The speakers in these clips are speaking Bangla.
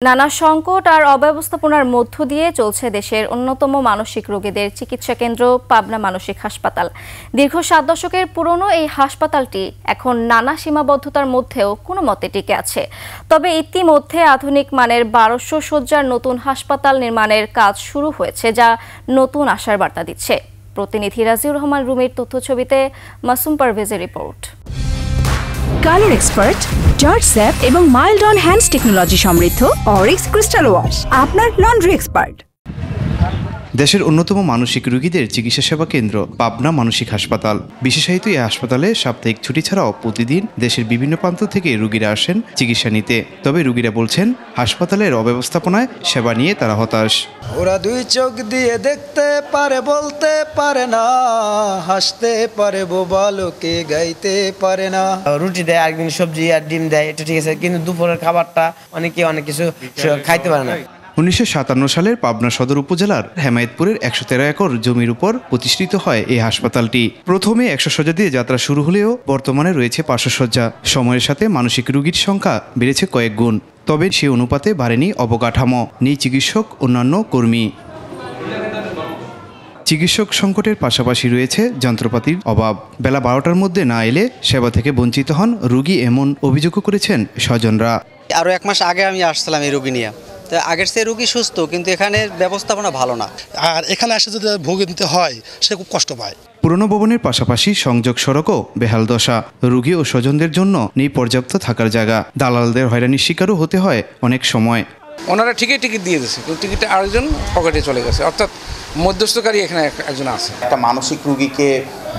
নানা সংকট আর অব্যবস্থাপনার মধ্য দিয়ে চলছে দেশের অন্যতম মানসিক রোগীদের চিকিৎসা কেন্দ্র পাবনা মানসিক হাসপাতাল। দীর্ঘ 7 দশকের পুরনো এই হাসপাতালটি এখন নানা সীমাবদ্ধতার মধ্যেও কোনো মতে টিকে আছে। তবে ইতিমধ্যে আধুনিক মানের 1200 শয্যার নতুন হাসপাতাল নির্মাণের কাজ শুরু হয়েছে, যা নতুন আশার বার্তা দিচ্ছে। প্রতিনিধি রাজিউর রহমান রুমির তথ্যছবিতে মাসুম পারভেজের রিপোর্ট। কালার এক্সপার্ট, জর্জ স্যাপ এবং মাইল্ড অন হ্যান্ডস টেকনোলজি সমৃদ্ধ অরিক্স ক্রিস্টাল ওয়াশ আপনার লন্ড্রি এক্সপার্ট। দেশের অন্যতম মানসিক রোগীদের চিকিৎসা সেবা কেন্দ্র পাবনা মানসিক হাসপাতাল। বিশেষায়িত এই হাসপাতালে সাপ্তাহিক ছুটি ছাড়াও প্রতিদিন দেশের বিভিন্ন প্রান্ত থেকে রোগীরা আসেন চিকিৎসা নিতে। তবে রোগীরা বলছেন, হাসপাতালের অব্যবস্থাপনায় সেবা নিয়ে তারা হতাশ। ওরা দুই চোখ দিয়ে দেখতে পারে, বলতে পারে না, হাসতে পারে, বোবা লোকে গাইতে পারে না। রুটি দেয়, একদিন সবজি আর ডিম দেয়, এটা ঠিক আছে, কিন্তু দুপুরের খাবারটা অনেক কিছু খাইতে পারে না। 1957 সালের পাবনা সদর উপজেলার হেমায়েতপুরের 113 একর জমির উপর প্রতিষ্ঠিত হয় এই হাসপাতালটি। প্রথমে 100 শয্যা দিয়ে যাত্রা শুরু হলেও বর্তমানে রয়েছে 500 শয্যা। সময়ের সাথে মানসিক রোগীর সংখ্যা বেড়েছে কয়েক গুণ। তবে সে অনুপাতে বাড়েনি অবকাঠামো, নেই চিকিৎসক, অন্যান্য কর্মী। চিকিৎসক সংকটের পাশাপাশি রয়েছে যন্ত্রপাতির অভাব। বেলা 12টার মধ্যে না এলে সেবা থেকে বঞ্চিত হন রোগী, এমন অভিযোগও করেছেন স্বজনরা। আরও 1 মাস আগে আমি আসছিলাম এই রোগী নিয়ে, তো আগের চেয়ে রোগী সুস্থ, কিন্তু এখানে ব্যবস্থাপনা ভালো না। আর এখানে আসে যদি ভোগে নিতে হয়, সে খুব কষ্ট পায়। পুরনো ভবনের পাশাপাশি সংযোগ সড়কও বেহাল দশা। রোগী ও স্বজনদের জন্য নেই পর্যাপ্ত থাকার জায়গা। দালালদের হয়রানির শিকারও হতে হয় অনেক সময়। ওনারা ঠিকই টিকিট দিয়ে দিচ্ছে, কিন্তু টিকিটটা আরেকজন পকেটে চলে গেছে, অর্থাৎ মধ্যস্থকারী এখানে একজন আছে। একটা মানসিক রোগীকে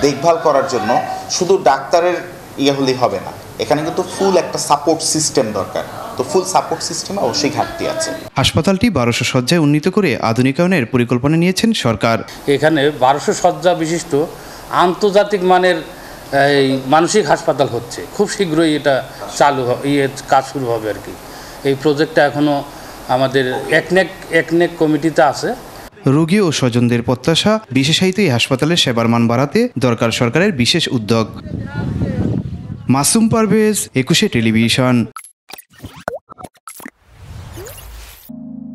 দেখভাল করার জন্য শুধু ডাক্তারের হলেই হবে না, এখানে কিন্তু ফুল একটা সাপোর্ট সিস্টেম দরকার। তো ফুল সাপোর্ট সিস্টেমে অবশ্যই ঘাটতি আছে। হাসপাতালটি 1200 শয্যায় উন্নীত করে আধুনিকায়নের পরিকল্পনা নিয়েছেন সরকার। এখানে 1200 শয্যা বিশিষ্ট আন্তর্জাতিক মানের এই মানসিক হাসপাতাল হচ্ছে। খুব শীঘ্রই এটা চালু কাজ শুরু হবে আর কি। এই প্রজেক্টটা এখনও আমাদের একনেক কমিটিতে আছে। রোগী ও স্বজনদের প্রত্যাশা, বিশেষায়িত এই হাসপাতালের সেবার মান বাড়াতে দরকার সরকারের বিশেষ উদ্যোগ। মাসুম পারভেজ, 21 টেলিভিশন।